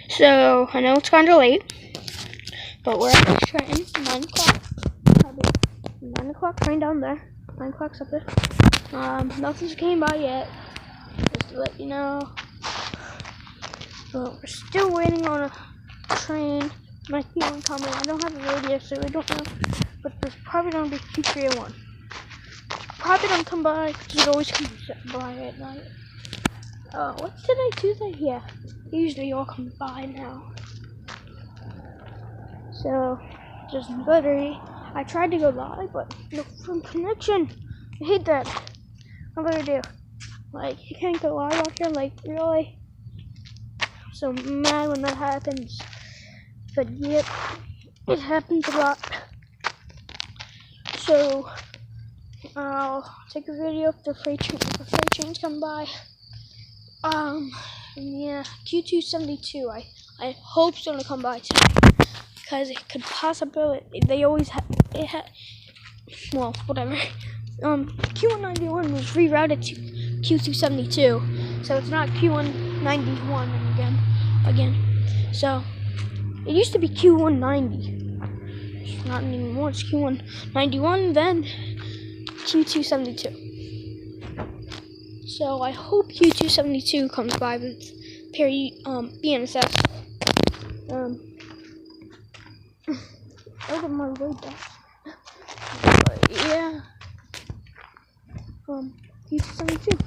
So I know it's kind of late, but we're at the train. 9 o'clock. Probably 9 o'clock train down there. 9 o'clock's up there. Nothing's came by yet. Just to let you know. But we're still waiting on a train. Might be one coming. I don't have a radio, so we don't know. But there's probably gonna be Q301. Probably don't come by because it always comes by at night. What's today? Tuesday? Yeah. Usually all come by now. So, just literally, I tried to go live, but no from connection. I hate that. What am I gonna do? Like, you can't go live out here, like, really? I'm so mad when that happens. But yep, it happens a lot. So, I'll take a video if the freight trains come by. Yeah, Q272. I hope it's gonna come by today, because it could possibly. They always well, whatever. Q191 was rerouted to Q272, so it's not Q191 again. So it used to be Q190. It's not anymore. It's Q191, then Q272. So I hope Q272 comes by with BNSF. Look at my way back. But yeah. Q272.